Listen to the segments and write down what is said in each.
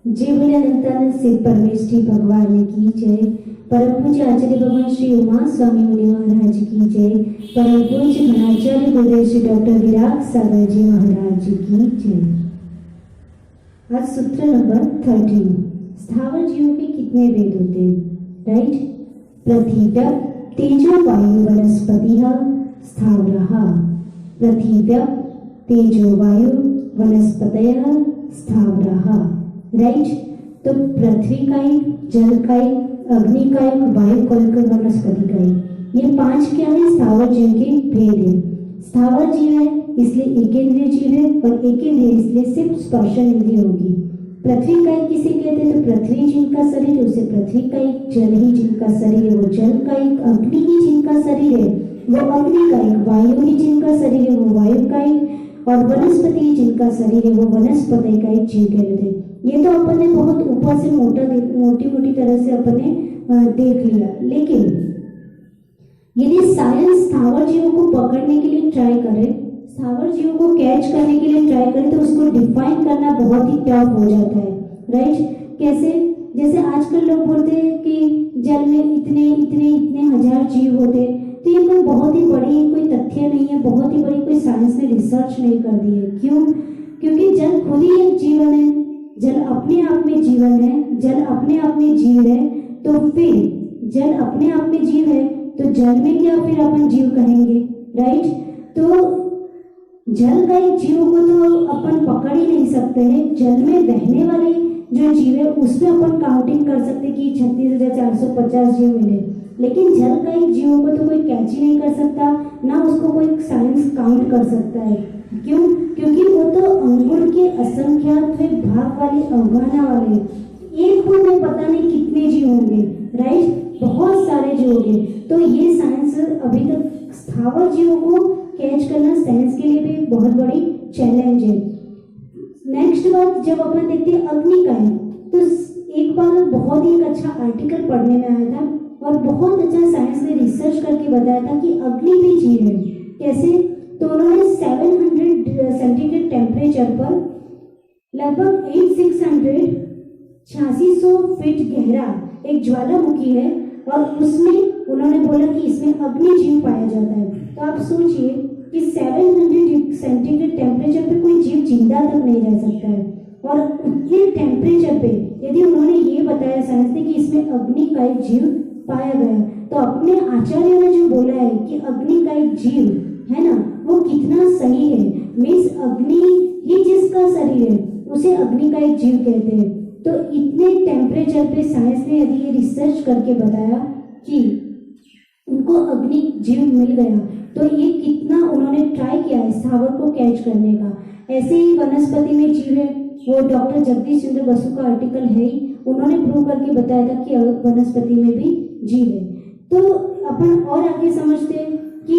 जय बोले अनंतानंद से परमेष्ठी भगवान की जय। परम पूज्य आचार्य भगवान श्री उमा स्वामी मुनि महाराज की जय। परम पूज्य घनाचार्य गुरुदेव श्री डॉक्टर विराग सागर जी महाराज की जय। आज सूत्र नंबर 13। स्थावर जीवों के कितने वेद होते हैं? राइट। पृथिव्या तेजो वायु वनस्पतिः स्थावरः। पृथिव्या तेजो वायु वनस्पतयः स्थावरः। राइट। तो पृथ्वी का एक, जल का एक, अग्नि का एक, वायु का एक, वनस्पति का एक, ये 5 क्या है? स्थावर जीव के भेद है। स्थावर जीव है इसलिए एकेंद्रिय जीव है, और एकेंद्रिय इसलिए सिर्फ स्पर्शन इंद्रिय होगी। पृथ्वी का एक किसे कहते हैं? तो पृथ्वी जिनका शरीर है उसे पृथ्वी का एक, जल ही जिनका शरीर है वो जल का एक, अग्नि ही जिनका शरीर है वो अग्नि का एक, वायु ही जिनका शरीर है वो वायु का एक, और वनस्पति जिनका शरीर है वो वनस्पति का एक जीव कहते हैं। ये तो अपन ने बहुत ऊपर से मोटी मोटी तरह से अपन ने देख लिया, लेकिन यदि साइंस स्थावर जीवों को पकड़ने के लिए ट्राई करे, स्थावर जीवों को कैच करने के लिए ट्राई करे, तो उसको डिफाइन करना बहुत ही टफ हो जाता है। राइट। कैसे? जैसे आजकल लोग बोलते हैं कि जल में इतने इतने इतने हजार जीव होते, तो ये कोई बहुत ही बड़ी कोई तथ्य नहीं है, बहुत ही बड़ी कोई साइंस ने रिसर्च नहीं कर दी है। क्यों? क्योंकि जल खुद ही एक जीवन है, जल अपने आप में जीवन है, जल अपने आप में जीव है। तो फिर जल अपने आप में जीव है तो जल में क्या फिर अपन जीव कहेंगे? राइट। तो जल का एक जीव को तो अपन पकड़ ही नहीं सकते हैं। जल में रहने वाले जो जीव है उसमें अपन काउंटिंग कर सकते कि 36,450 जीव मिले, लेकिन जल का एक जीव को तो कोई कैच ही नहीं कर सकता, ना उसको कोई साइंस काउंट कर सकता है। क्यों? क्योंकि वो तो अंकुर के असंख्यात भाग वाले, अवगाहना वाले, एक फूल में पता नहीं कितने जीव होंगे। राइट। बहुत सारे जीव होंगे। तो ये साइंस अभी तक स्थावर जीवों को कैच करना साइंस के लिए भी एक बहुत बड़ी चैलेंज है। नेक्स्ट बात, जब अपन देखते हैं अग्नि का है, तो एक बार बहुत ही एक अच्छा आर्टिकल पढ़ने में आया था और बहुत अच्छा साइंस ने रिसर्च करके बताया था कि अग्नि भी जीव है। कैसे? तो उन्होंने 700 सेंटीग्रेड टेम्परेचर पर लगभग 8600 फीट गहरा एक ज्वालामुखी है, और उसमें उन्होंने बोला कि इसमें अग्नि जीव पाया जाता है। तो आप सोचिए कि 700 सेंटीग्रेड टेम्परेचर पे कोई जीव जिंदा तक नहीं रह सकता है, और उतने टेम्परेचर पे यदि उन्होंने ये बताया साइंस ने कि इसमें अग्नि का एक जीव पाया गया, तो अपने आचार्यों ने जो बोला है कि अग्नि का एक जीव है ना, वो कितना सही है। मीन्स अग्नि ही जिसका शरीर है उसे अग्नि का एक जीव कहते हैं। तो इतने टेम्परेचर पे साइंस ने यदि ये रिसर्च करके बताया कि उनको अग्नि जीव मिल गया, तो ये कितना उन्होंने ट्राई किया है स्थावर को कैच करने का। ऐसे ही वनस्पति में जीव है, वो डॉक्टर जगदीश चंद्र बसु का आर्टिकल है ही, उन्होंने प्रूव करके बताया था कि वनस्पति में भी जीव है। तो अपन और आगे समझते हैं कि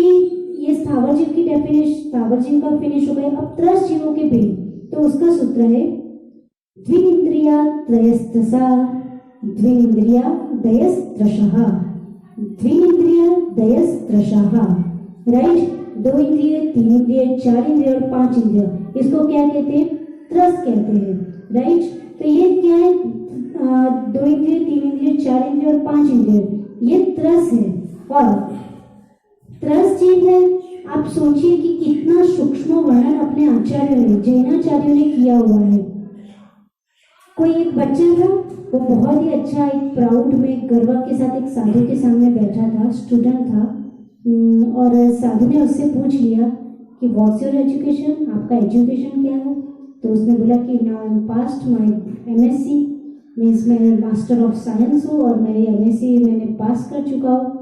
ये स्थावर जीव की डेफिनेशन, स्थावर जीव का फिनिश हो गया। अब त्रस जीवों के भेद, तो उसका सूत्र है द्विनिंद्रिया त्रयस्तसा द्विनिंद्रिया दयस्त्रशः। द्विनिंद्रिय दयस्त्रशः। राइट। 2 इंद्रिय, 3 इंद्रिय, 4 इंद्रिय और 5 इंद्रिय, इसको क्या कहते हैं? त्रस कहते हैं। राइट। तो ये क्या है? 2 इंद्रिय, 3 इंद्रिय, 4 इंद्रिय और 5 इंद्रिय, ये त्रस है। और त्रस जीव है। आप सोचिए कि कितना सूक्ष्म वर्णन अपने आचार्यों ने, जैनाचार्यों ने किया हुआ है। कोई एक बच्चा था, वो बहुत ही अच्छा एक प्राउड में गर्व के साथ एक साधु के सामने बैठा था, स्टूडेंट था, और साधु ने उससे पूछ लिया कि व्हाट्स योर एजुकेशन, आपका एजुकेशन क्या है? तो उसने बोला कि now I am past my MSc, means मैं मास्टर ऑफ साइंस हूँ और मेरी एमएससी मैंने पास कर चुका हूँ।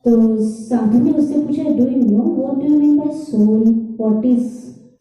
तो साधु ने उससे पूछा, do you know what do you mean by soul, what is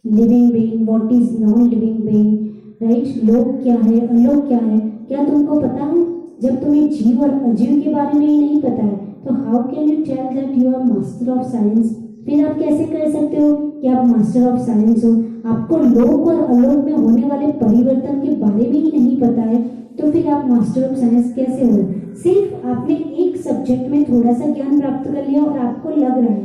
living being, what is non living being? Right. लोक क्या है, अलोक क्या है, क्या तुमको पता है? जब तुम्हें जीव और अजीव के बारे में ही नहीं पता है, तो how can you tell that you are master of science? फिर आप कैसे कह सकते हो कि आप मास्टर ऑफ साइंस हो? आपको लोक और अलोक में होने वाले परिवर्तन के बारे में ही नहीं पता है, तो फिर आप मास्टर ऑफ साइंस कैसे हो? सिर्फ आपने एक सब्जेक्ट में थोड़ा सा ज्ञान प्राप्त कर लिया और आपको लग रहा है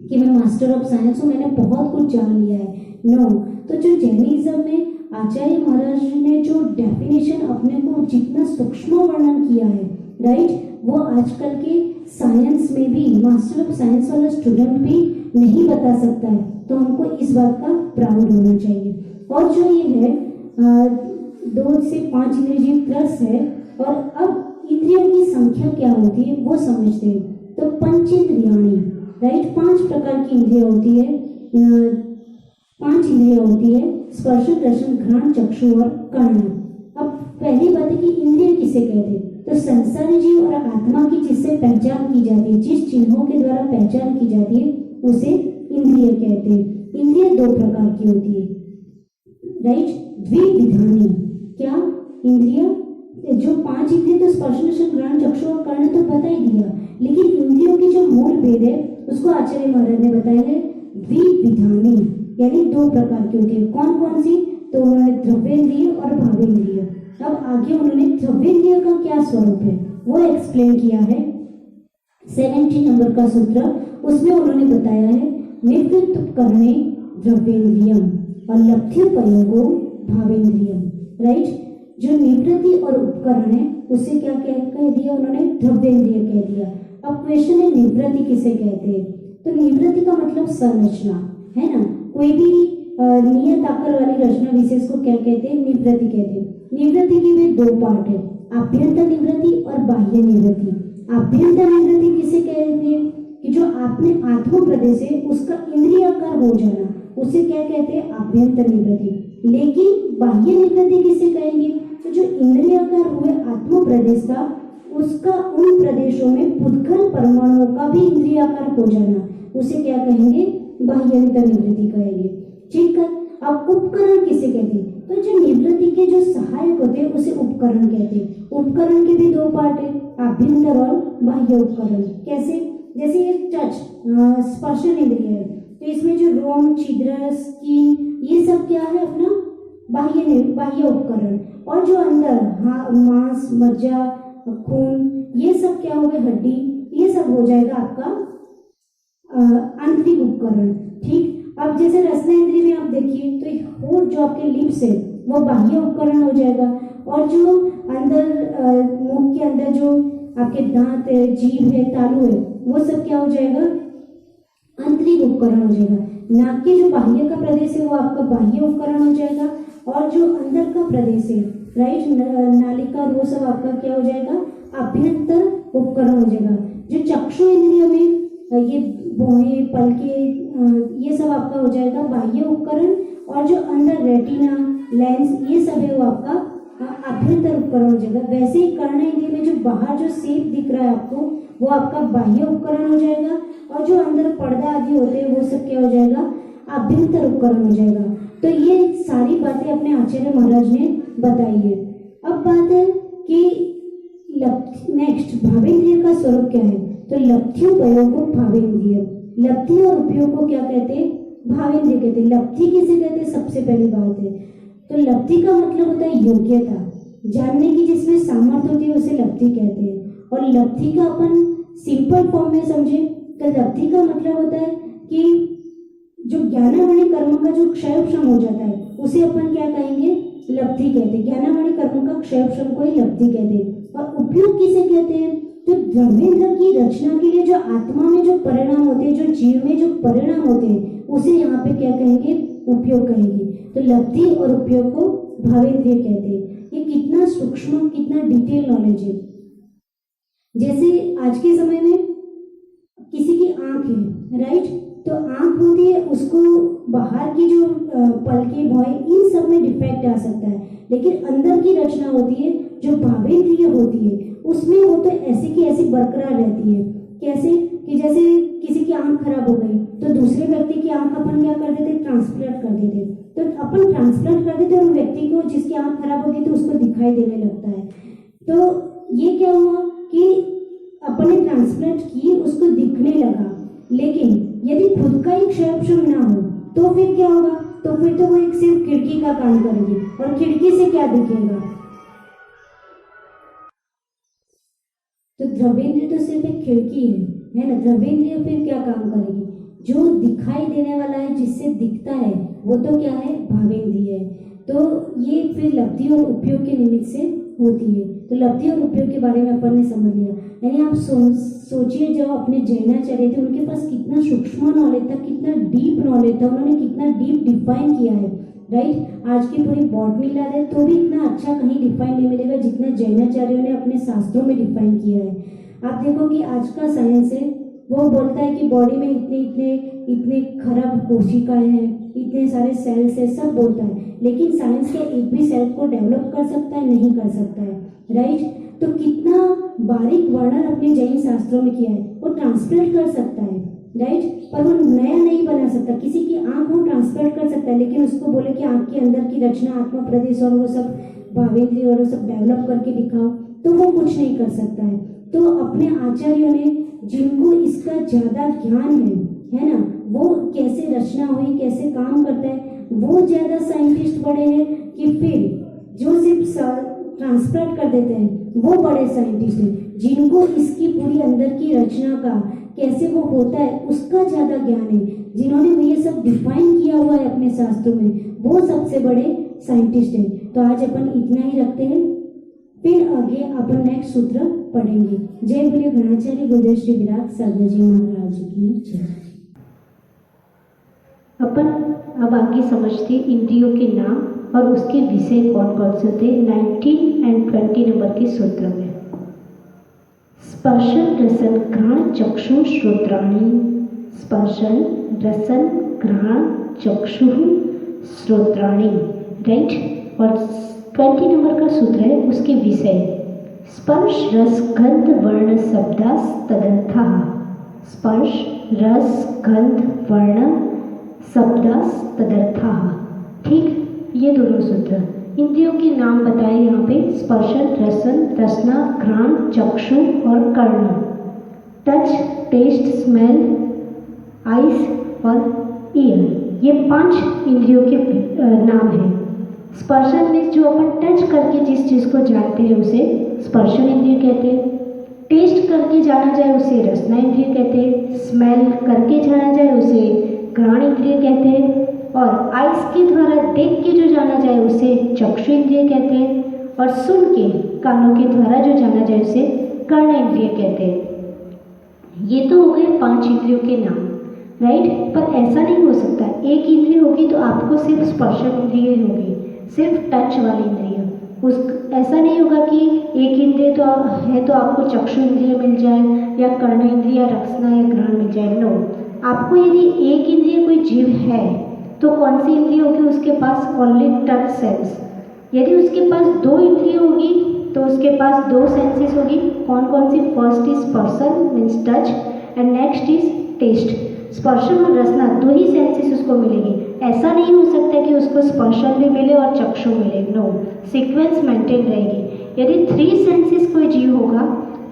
कि मैं मास्टर ऑफ साइंस हूँ, मैंने बहुत कुछ जान लिया है। नो। तो जो जैनिज्म में आचार्य महाराज ने जो डेफिनेशन अपने को जितना सूक्ष्म वर्णन किया है, राइट, वो आजकल के साइंस में भी मास्टर ऑफ साइंस वाला स्टूडेंट भी नहीं बता सकता है। तो हमको इस बात का प्राउड होना चाहिए। और जो ये है 2 से 5 इंद्रिय प्लस है, और अब इंद्रियों की संख्या क्या होती है वो समझते हैं। तो पंचेंद्रियाणी, राइट, 5 प्रकार की इंद्रिया होती है, 5 इंद्रिया होती है, स्पर्श, रसन, घ्राण, चक्षु और कर्ण। अब पहली बात है कि इंद्रिय किसे कहते हैं। तो संसारी जीव और आत्मा की जिससे पहचान की जाती है, जिस चिन्हों के द्वारा पहचान की जाती है, उसे इंद्रिय कहते हैं। इंद्रिय 2 प्रकार की होती है, राइट, द्विविधानी। क्या इंद्रिय, जो 5 इंद्रिय तो स्पर्श, रसन, घ्राण, चक्षु और कर्ण तो बता ही दिया, लेकिन इंद्रियों की जो मूल भेद है उसको आचार्य महाराज ने बताया है द्विविधानी, यानी 2 प्रकार की होती है। कौन कौन सी? तो उन्होंने द्रव्येंद्रिय और भावेंद्रिय। अब आगे उन्होंने द्रव्येंद्रिय का क्या स्वरूप है वो एक्सप्लेन किया है। 70 नंबर का सूत्र, उसमें उन्होंने बताया है निवृत्त उपकरणे द्रव्येंद्रियम और लब्ध्योपयोगो भावेंद्रियम, राइट। जो निवृत्ति और उपकरण है उसे क्या कह दिया उन्होंने? द्रव्येंद्रिय कह दिया। अब क्वेश्चन है निवृत्ति किसे कहते हैं? तो निवृत्ति का मतलब संरचना है ना, कोई भी नियत आकार वाली रचना विशेष को क्या कहते हैं? निवृत्ति कहते हैं। निवृत्ति के भी 2 पार्ट है, आभ्यंतर निवृत्ति और बाह्य निवृत्ति। आभ्यंतर निवृत्ति किसे कहते हैं? कि जो आपने आत्म प्रदेश है उसका इंद्रियाकार हो जाना, उसे क्या कहते हैं? आभ्यंतर निवृत्ति। लेकिन बाह्य निवृत्ति किसे कहेंगे? तो जो इंद्रियाकार हुए आत्म प्रदेश था उसका उन प्रदेशों में पुद्गल परमाणुओं का भी इंद्रियाकार हो जाना, उसे क्या कहेंगे? बाह्यंतर निवृत्ति कहेंगे। ठीक है। अब उपकरण किसे कहते हैं? तो जो निवृत्ति के जो सहायक होते हैं उसे उपकरण कहते हैं। उपकरण के भी 2 पार्ट है, आभ्यंतर और बाह्य उपकरण। कैसे? जैसे ये टच स्पर्श इंद्रिय है, तो इसमें जो रोम, छिद्र, स्किन, ये सब क्या है? अपना बाह्य उपकरण। और जो अंदर मांस, मज्जा, खून, ये सब क्या हो गए? हड्डी, ये सब हो जाएगा आपका आंतरिक उपकरण। ठीक। अब जैसे रसनेंद्रिय में आप देखिए तो होठ जो आपके लिप्स है वो बाह्य उपकरण हो जाएगा, और जो अंदर मुख के अंदर जो आपके दांत है, जीभ है, तालू है, वो सब क्या हो जाएगा? आंतरिक उपकरण हो जाएगा। नाक के जो बाह्य का प्रदेश है वो आपका बाह्य उपकरण हो जाएगा, और जो अंदर का प्रदेश है, राइट, नालिका, वो सब आपका क्या हो जाएगा? आभ्यंतर उपकरण हो जाएगा। जो चक्षु इंद्रिय में ये भौहें, पलके, ये सब आपका हो जाएगा बाह्य उपकरण, और जो अंदर रेटिना, लेंस, ये सब है वो आपका आभ्यंतर उपकरण हो जाएगा। वैसे ही कर्ण इंद्रिय में जो बाहर जो शेप दिख रहा है आपको वो आपका बाह्य उपकरण हो जाएगा, और जो अंदर पर्दा आदि होते हैं वो सब क्या हो जाएगा? आभ्यंतर उपकरण हो जाएगा। तो ये सारी बातें अपने आचार्य महाराज ने बताई है। अब बात है कि नेक्स्ट भावेंद्रिय का स्वरूप क्या है? तो लब्ध्योपयोग को भावेंद्रिय, लब्धि और उपयोग को क्या कहते हैं? भावेंद्रिय कहते हैं। लब्धि किसे कहते हैं? सबसे पहली बात है तो लब्धि का मतलब होता है योग्यता, जानने की जिसमें सामर्थ्य होती है उसे लब्धि कहते हैं। और लब्धि का अपन सिंपल फॉर्म में समझे तो लब्धि का मतलब होता है कि जो ज्ञानामणि कर्म का जो क्षयक्षम हो जाता है उसे अपन क्या कहेंगे? लब्धि कहते हैं। ज्ञानामणि कर्म का क्षयक्षम को ही लब्धि कहते हैं। और उपयोग किसे कहते हैं? तो द्रव्येंद्र की रचना के लिए जो आत्मा में जो परिणाम होते हैं, जो जीव में जो परिणाम होते हैं, उसे यहाँ पे क्या कहेंगे? उपयोग कहेंगे। तो लब्धि और उपयोग को भावेंद्रिय कहते हैं। ये कितना सूक्ष्म, कितना डिटेल नॉलेज है। जैसे आज के समय में किसी की आंख है, राइट, तो आंख होती है, उसको बाहर की जो पलके, भौहें, इन सब में डिफेक्ट आ सकता है, लेकिन अंदर की रचना होती है जो भावेंद्रिय होती है उसमें वो तो ऐसी की ऐसी बरकरार रहती है। कैसे? कि जैसे किसी की आंख खराब हो गई तो दूसरे व्यक्ति की आंख अपन क्या कर देते? ट्रांसप्लांट कर देते। तो अपन ट्रांसप्लांट कर देते और व्यक्ति को जिसकी आंख खराब होगी तो उसको दिखाई देने लगता है। तो ये क्या हुआ कि अपन ने ट्रांसप्लांट की, उसको दिखने लगा, लेकिन यदि खुद का ही क्षयक्षम ना हो तो फिर क्या होगा? तो फिर तो वो एक सिर्फ खिड़की का काम करेगी, और खिड़की से क्या दिखेगा? तो द्रव्येंद्रिय तो सिर्फ एक खिड़की है ना। द्रव्येंद्रिय फिर क्या काम करेगी? जो दिखाई देने वाला है, जिससे दिखता है, वो तो क्या है? भावेंद्रिय है। तो ये फिर लब्धि और उपयोग के निमित्त से होती है। तो लब्धि और उपयोग के बारे में अपन ने समझ लिया। यानी आप सोचिए जब अपने जैनाचार्य थे उनके पास कितना सूक्ष्म नॉलेज था, कितना डीप नॉलेज था, उन्होंने कितना डीप डिफाइन किया है, राइट। आज की पूरी बॉटनी ला दे तो भी इतना अच्छा कहीं डिफाइन नहीं मिलेगा जितना जैनाचार्यों ने अपने शास्त्रों में डिफाइन किया है। आप देखो कि आज का साइंस है वो बोलता है कि बॉडी में इतने इतने इतने खराब कोशिकाएं हैं, इतने सारे सेल्स है, सब बोलता है, लेकिन साइंस के एक भी सेल को डेवलप कर सकता है? नहीं कर सकता है, राइट। तो कितना बारीक वर्णन अपने जैन शास्त्रों में किया है। वो ट्रांसप्लांट कर सकता है, राइट, पर वो नया नहीं बना सकता। किसी की आंख वो ट्रांसप्लांट कर सकता है, लेकिन उसको बोले कि आंख के अंदर की रचना, आत्मा प्रदेश और वो सब भावेंद्रिय और वो सब डेवलप करके दिखाओ, तो वो कुछ नहीं कर सकता है। तो अपने आचार्यों ने जिनको इसका ज्यादा ज्ञान है ना, वो कैसे रचना हुई, कैसे काम करता है, वो ज्यादा साइंटिस्ट बड़े हैं कि फिर जो सिर्फ ट्रांसप्लांट कर देते हैं वो बड़े साइंटिस्ट हैं, जिनको इसकी पूरी अंदर की रचना का कैसे वो होता है उसका ज्यादा ज्ञान है, जिन्होंने ये सब डिफाइन किया हुआ है अपने शास्त्रों में, वो सबसे बड़े साइंटिस्ट हैं। तो आज अपन इतना ही रखते हैं, फिर आगे अपन नेक्स्ट सूत्र पढ़ेंगे। जय बोले घनाचार्य गुरुदेव श्री विराट सागर जी महाराज की जय। अपन अब आगे समझते इंद्रियों के नाम और उसके विषय कौन कौन से होते हैं 19 और 20 नंबर के सूत्र में। स्पर्शन रसन घ्राण चक्षु श्रोत्राणि, स्पर्शन रसन घ्राण चक्षु श्रोत्राणि, राइट। और 20 नंबर का सूत्र है उसके विषय स्पर्श रस गंध वर्ण शब्दास तदर्थः, स्पर्श रस गंध वर्ण शब्दास तदर्थः, ठीक। ये दोनों सूत्र इंद्रियों के नाम बताए यहाँ पे स्पर्शन रसन रसना घ्राण चक्षु और कर्ण, टच टेस्ट स्मेल आइस और ईयर, ये 5 इंद्रियों के नाम हैं। स्पर्शन में जो अपन टच करके जिस चीज़ को जानते हैं उसे स्पर्शन इंद्रिय कहते हैं, टेस्ट करके जाना जाए उसे रसना इंद्रिय कहते हैं, स्मेल करके जाना जाए उसे घ्राण इंद्रिय कहते हैं, और आइस के द्वारा देख के जो जाना जाए उसे चक्षु इंद्रिय कहते हैं, और सुन के कानों के द्वारा जो जाना जाए उसे कर्ण इंद्रिय कहते हैं। ये तो हो गए 5 इंद्रियों के नाम, राइट। पर ऐसा नहीं हो सकता एक इंद्रिय होगी तो आपको सिर्फ स्पर्शन इंद्रिय होगी, सिर्फ टच वाली इंद्रिय, उस ऐसा नहीं होगा कि एक इंद्रिय तो है तो आपको चक्षु इंद्रिय मिल जाए या कर्ण इंद्रिय या रसना या घ्राण मिल जाए। नो, आपको यदि एक इंद्रिय कोई जीव है तो कौन सी इंद्रिय होगी उसके पास? Only touch sense. यदि उसके पास 2 इंद्रिय होगी तो उसके पास 2 सेंसेस होगी। कौन कौन सी? फर्स्ट इज स्पर्शन means touch and next is taste. स्पर्शन और रसना 2 ही सेंसेस उसको मिलेगी। ऐसा नहीं हो सकता कि उसको स्पर्शन भी मिले और चक्षु मिले, नो, सीक्वेंस मेंटेन रहेगी। यदि 3 सेंसेस कोई जीव होगा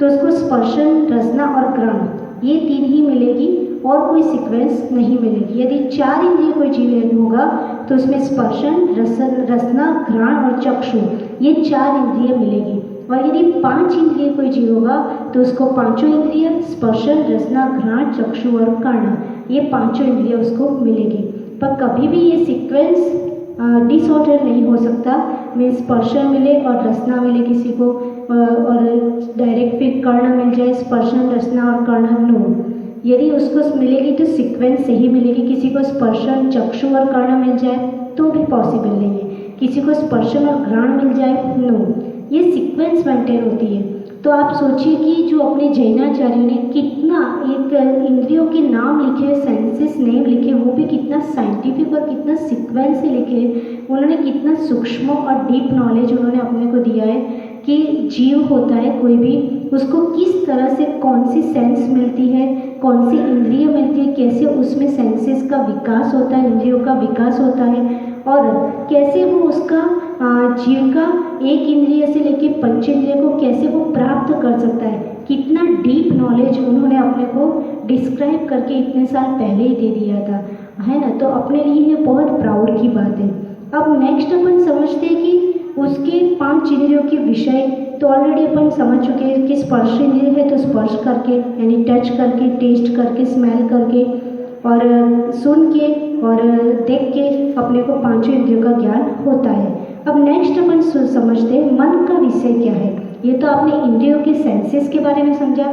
तो उसको स्पर्शन रसना और घ्राण ये 3 ही मिलेगी और कोई सीक्वेंस नहीं मिलेगी। यदि 4 इंद्रिय कोई जीव होगा तो उसमें स्पर्शन रसना घ्राण और चक्षु ये 4 इंद्रिय मिलेगी। और यदि 5 इंद्रिय कोई जीव होगा तो उसको 5 इंद्रिय स्पर्शन रसना घ्राण चक्षु और कर्ण ये 5 इंद्रिय उसको मिलेगी। पर कभी भी ये सीक्वेंस डिसऑर्डर नहीं हो सकता, में स्पर्शन मिले और रसना मिले किसी को और डायरेक्ट फिर कर्ण मिल जाए, स्पर्शन रसना और कर्ण, नो। यदि उसको मिलेगी तो सीक्वेंस से ही मिलेगी। किसी को स्पर्शन चक्षु और कर्ण मिल जाए तो भी पॉसिबल नहीं है, किसी को स्पर्शन और घ्राण मिल जाए, नो, ये सीक्वेंस मेंटेन होती है। तो आप सोचिए कि जो अपने जैनाचार्यों ने कितना एक इंद्रियों के नाम लिखे, सेंसेस नेम लिखे, वो भी कितना साइंटिफिक और कितना सीक्वेंस से लिखे। उन्होंने कितना सूक्ष्म और डीप नॉलेज उन्होंने अपने को दिया है कि जीव होता है कोई भी, उसको किस तरह से कौन सी सेंस मिलती है, कौन सी इंद्रिय मिलती है, कैसे उसमें सेंसेस का विकास होता है, इंद्रियों का विकास होता है, और कैसे वो उसका जीव का एक इंद्रिय से लेके 5 इंद्रिय को कैसे वो प्राप्त कर सकता है। कितना डीप नॉलेज उन्होंने अपने को डिस्क्राइब करके इतने साल पहले ही दे दिया था, है ना। तो अपने लिए ये बहुत प्राउड की बात है। अब नेक्स्ट अपन समझते हैं कि उसके 5 इंद्रियों के विषय तो ऑलरेडी अपन समझ चुके हैं कि स्पर्श इंद्रिय है तो स्पर्श करके यानी टच करके, टेस्ट करके, स्मेल करके, और सुन के और देख के अपने को पांचों इंद्रियों का ज्ञान होता है। अब नेक्स्ट अपन समझते हैं मन का विषय क्या है। ये तो आपने इंद्रियों के सेंसेस के बारे में समझा,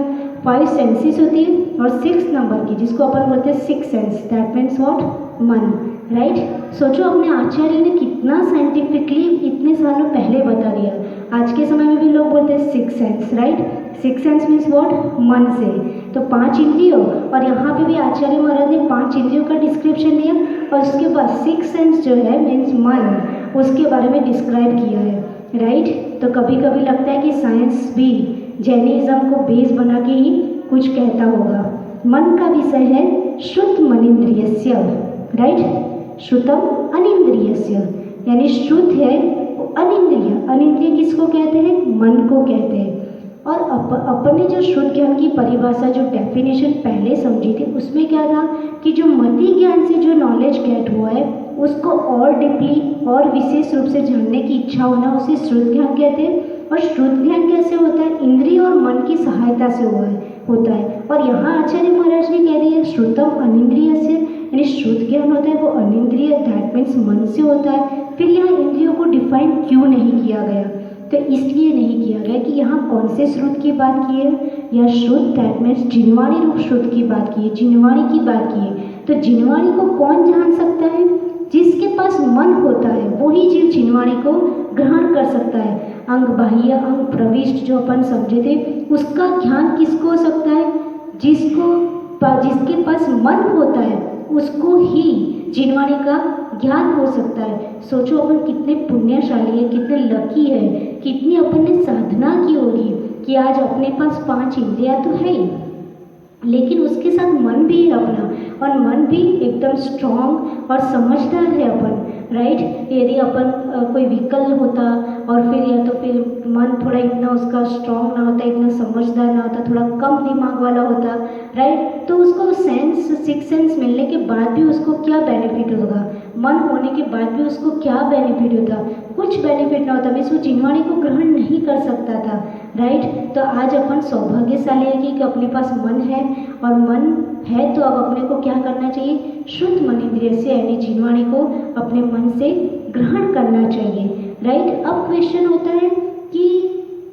5 सेंसेस होती है और 6 नंबर की जिसको अपन बोलते हैं 6 सेंस, दैट मीन्स व्हाट, मन, राइट। सोचो अपने आचार्य ने कितना साइंटिफिकली इतने सालों पहले बता दिया। आज के समय में भी लोग बोलते हैं 6 sense, right. 6 sense means what, मन से। तो 5 इंद्रियों, और यहाँ पे भी आचार्य महाराज ने 5 इंद्रियों का डिस्क्रिप्शन दिया और उसके बाद 6 सेंस जो है मीन्स मन, उसके बारे में डिस्क्राइब किया है, राइट। तो कभी कभी लगता है कि साइंस भी जैनिज्म को बेस बना के ही कुछ कहता होगा। मन का विषय है श्रुत मनिंद्रियस्य, राइट। श्रुतम अनिंद्रियस्य, यानी श्रुत है अनिंद्रिय। अनिंद्रिय किसको कहते हैं, मन को कहते हैं। और अपन ने जो श्रुत ज्ञान की परिभाषा, जो डेफिनेशन पहले समझी थी, उसमें क्या था कि जो मति ज्ञान से जो नॉलेज गेट हुआ है उसको और डीपली और विशेष रूप से जानने की इच्छा होना, उसे श्रुत ज्ञान कहते हैं। और श्रुत ज्ञान कैसे होता है, इंद्रिय और मन की सहायता से होता है। और यहाँ आचार्य महाराज ने कह दिया श्रुतम अनिंद्रिय से, यानी श्रुत ज्ञान होता है वो अनिंद्रिय, दैट मीन्स मन से होता है। फिर यहाँ इंद्रियों को डिफाइन क्यों नहीं किया गया, तो इसलिए नहीं किया गया कि यहाँ कौन से श्रुत की बात की है, या श्रुत दैट मीन्स जिनवाणी रूप श्रुत की बात की है, जिनवाणी की बात की है। तो जिनवाणी को कौन जान सकता है, जिसके पास मन होता है वही जीव जिनवाणी को ग्रहण कर सकता है। अंग बाह्य अंग प्रविष्ट जो अपन समझे थे, उसका ज्ञान किसको हो सकता है, जिसके पास मन होता है उसको ही जिनवाणी का ज्ञान हो सकता है। सोचो अपन कितने पुण्यशाली है, कितने लकी है, कितनी अपन ने साधना की होगी कि आज अपने पास 5 इंद्रियां तो है ही, लेकिन उसके साथ मन भी है अपना, और मन भी एकदम स्ट्रॉन्ग और समझदार है अपन, राइट। यदि अपन कोई विकल होता और फिर या तो फिर मन थोड़ा इतना उसका स्ट्रॉन्ग ना होता, इतना समझदार ना होता, थोड़ा कम दिमाग वाला होता, राइट, तो उसको सेंस 6 सेंस मिलने के बाद भी उसको क्या बेनिफिट होगा, मन होने के बाद भी उसको क्या बेनिफिट होता, कुछ बेनिफिट ना होता, मीन्स वो जिनवाणी को ग्रहण नहीं कर सकता था, राइट। तो आज अपन सौभाग्यशाली है कि अपने पास मन है, और मन है तो अब अपने को क्या करना चाहिए, शुद्ध मन इंद्रिय से यानी जिनवाणी को अपने मन से ग्रहण करना चाहिए, राइट। अब क्वेश्चन होता है कि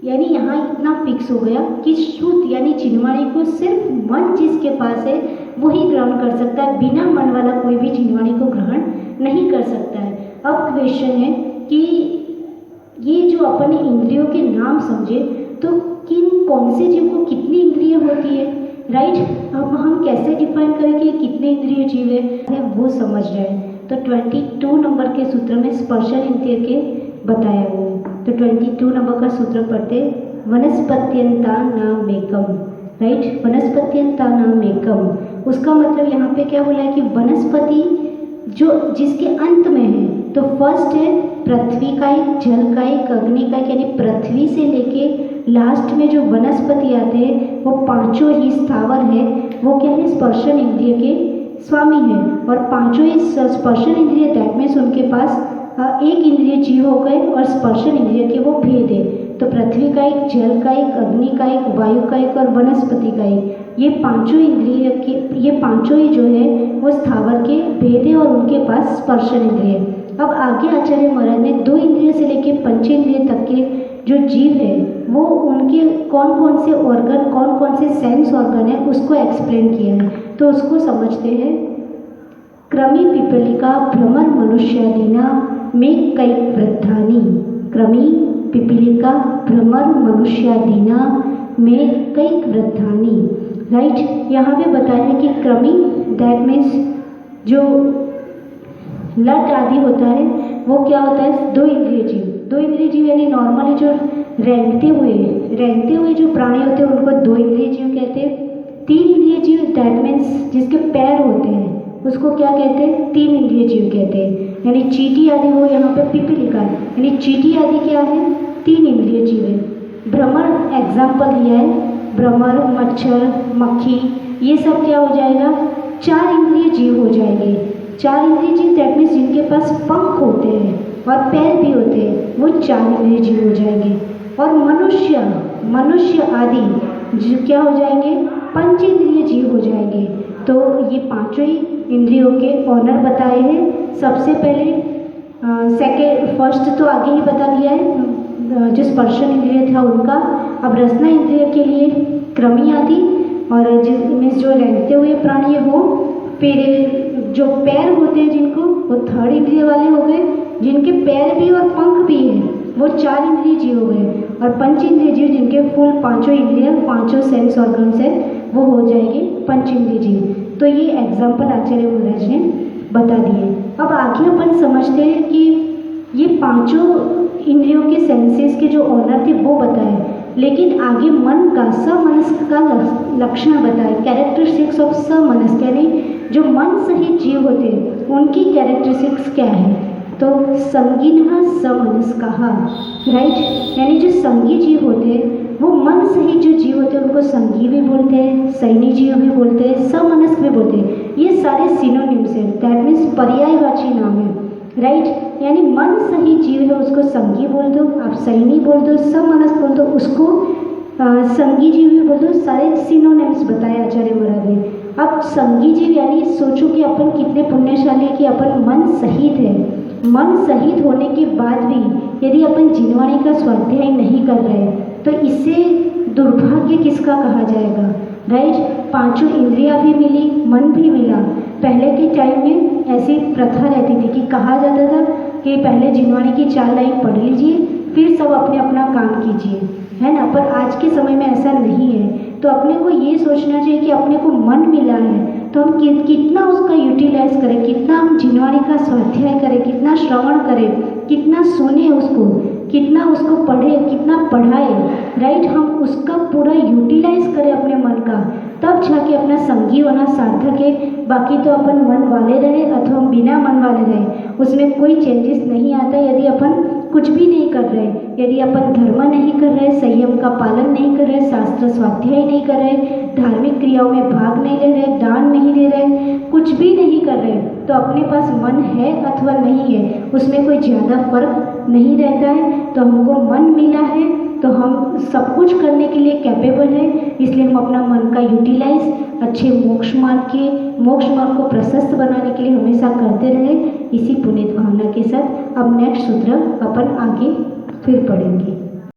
यानी यहाँ इतना फिक्स हो गया कि शुद्ध यानी जिनवाणी को सिर्फ मन जिसके पास है वही ग्रहण कर सकता है, बिना मन वाला कोई भी जिनवाणी को ग्रहण नहीं कर सकता है। अब क्वेश्चन है कि ये जो अपन ने इंद्रियों के नाम समझे, तो कौन से जीव को कितनी इंद्रिय होती है, राइट। अब हम कैसे डिफाइन करें कि कितने इंद्रिय जीव है वो समझ रहे हैं। तो 22 नंबर के सूत्र में स्पर्शन इंद्रिय के बताया हुआ है। तो 22 नंबर का सूत्र पढ़ते, वनस्पत्यंता नाम एकम, राइट। वनस्पत्यंता नाम एकम, उसका मतलब यहाँ पे क्या बोला है कि वनस्पति जो जिसके अंत में है, तो फर्स्ट है पृथ्वी का एक, जल का एक, अग्नि का एक, यानी पृथ्वी से लेके लास्ट में जो वनस्पति आते हैं वो पांचों ही स्थावर है, वो क्या है, स्पर्शन इंद्रिय के स्वामी है। और पांचों ही स्पर्शन इंद्रिय दैट मीन्स उनके पास एक इंद्रिय जीव हो गए और स्पर्शन इंद्रिय के वो भेद है। तो पृथ्वी का एक, जल का एक, अग्नि का एक, वायु का एक और वनस्पति का एक, ये पांचों इंद्रिय के, ये पांचों ही जो है वो स्थावर के भेद है और उनके पास स्पर्शन इंद्रिय। अब आगे आचार्य महाराज ने 2 इंद्रिय से लेके पंचेंद्रिय तक के जो जीव है वो उनके कौन कौन से ऑर्गन, कौन कौन से सेंस ऑर्गन है उसको एक्सप्लेन किया है। तो उसको समझते हैं। क्रमी पिपलिका भ्रमर मनुष्यादीना में कई वृद्धानी, क्रमी पिपलिका भ्रमर मनुष्यादीना में कई वृद्धानी, राइट। यहाँ पे बताया है कि क्रमी दैट मीन्स जो लट आदि होता है वो क्या होता है, 2 इंद्रिय जीव। 2 इंद्रिय जीव यानी नॉर्मली जो रेंगते हुए जो प्राणी होते हैं उनको 2 इंद्रिय जीव कहते हैं। 3 इंद्रिय जीव दैट मीन्स जिसके पैर होते हैं उसको क्या कहते हैं, 3 इंद्रिय जीव कहते हैं। यानी चींटी आदि, वो यहाँ पे पिपलिका है, यानी चींटी आदि क्या है, 3 इंद्रिय जीव है। भ्रमर एग्जाम्पल दिया है, भ्रमर, मच्छर, मक्खी, ये सब क्या हो जाएगा, 4 इंद्रिय जीव हो जाएंगे। 4 इंद्रिय जीव दैट मीन्स जिनके पास पंख होते हैं और पैर भी होते हैं, वो 4 इंद्रिय जीव हो जाएंगे। और मनुष्य आदि जो क्या हो जाएंगे, पंच इंद्रिय जीव हो जाएंगे। तो ये पांचों ही इंद्रियों के ऑनर बताए हैं। सबसे पहले फर्स्ट तो आगे ही बता दिया है, जो स्पर्शन इंद्रिय था उनका। अब रसना इंद्रिय के लिए क्रमी आदि, और जिसमें जो रेंगते हुए प्राणी है वो, फिर जो पैर होते हैं जिनको, वो थर्ड इंद्रिय वाले हो गए। जिनके पैर भी और पंख भी हैं वो चार इंद्रिय जीव हो गए। और पंच इंद्रिय जीव जिनके फुल पांचों इंद्रिय, पांचों सेंस ऑर्गन्स है, वो हो जाएंगे पंच इंद्रिय जीव। तो ये एग्जाम्पल आचार्य महाराज ने बता दिए। अब आगे अपन समझते हैं कि ये पांचों इंद्रियों के सेंसेस के जो ऑनर थे वो बताए, लेकिन आगे मन का, समनस्क का लक्षण बताए, कैरेक्टरिस्टिक्स ऑफ समनस्क, यानी जो मन सहित जीव होते हैं उनकी कैरेक्टरिस्टिक्स क्या है। तो संगीनः समनस्कः, राइट, यानी जो संगी जीव होते हैं वो मन सहित जो जीव होते हैं उनको संगी भी बोलते हैं, सैनी जीव भी बोलते हैं, समनस्क भी बोलते हैं। ये सारे सिनोनिम्स हैं, दैट मीन्स पर्यायवाची नाम है, राइट। यानी मन सहित जीव है उसको संगी बोल दो, आप सैनी बोल दो, समनस्क बोल दो, उसको संगी जीव भी बोल दो। सारे सिनोनिम्स बताए आचार्य महाराज ने। अब संगी जीव यानी सोचो कि अपन कितने पुण्यशाली कि अपन मन सहित है। मन सहित होने के बाद भी यदि अपन जिनवाणी का स्वाध्याय नहीं कर रहे तो इससे दुर्भाग्य किसका कहा जाएगा, राइट। पांचों इंद्रियां भी मिली, मन भी मिला। पहले के टाइम में ऐसी प्रथा रहती थी कि कहा जाता था कि पहले जिनवाणी की 4 लाइन पढ़ लीजिए फिर सब अपने अपना काम कीजिए, है ना। पर आज के समय में ऐसा नहीं है। तो अपने को ये सोचना चाहिए कि अपने को मन मिला है तो हम कितना उसका यूटिलाइज करें, कितना हम जिनवाणी का स्वाध्याय करें, कितना श्रवण करें, कितना सुने उसको, कितना उसको पढ़े, कितना पढ़ाए, राइट। हम उसका पूरा यूटिलाइज करें अपने मन का, तब जाके अपना संगी होना सार्थक है। बाकी तो अपन मन वाले रहे अथवा बिना मन वाले रहे, उसमें कोई चेंजेस नहीं आता यदि अपन कुछ भी नहीं कर रहे, यदि अपन धर्म नहीं कर रहे, संयम का पालन नहीं कर रहे, शास्त्र स्वाध्याय नहीं कर रहे, धार्मिक क्रियाओं में भाग नहीं ले रहे, दान नहीं दे रहे, कुछ भी नहीं कर रहे, तो अपने पास मन है अथवा नहीं है उसमें कोई ज़्यादा फर्क नहीं रहता है। तो हमको मन मिला है तो हम सब कुछ करने के लिए कैपेबल है, इसलिए हम अपना मन का यूटिलाइज अच्छे मोक्ष मार्ग को प्रशस्त बनाने के लिए हमेशा करते रहे, इसी पुनीत भावना के साथ। अब नेक्स्ट सूत्र अपन आगे फिर पढ़ेंगे।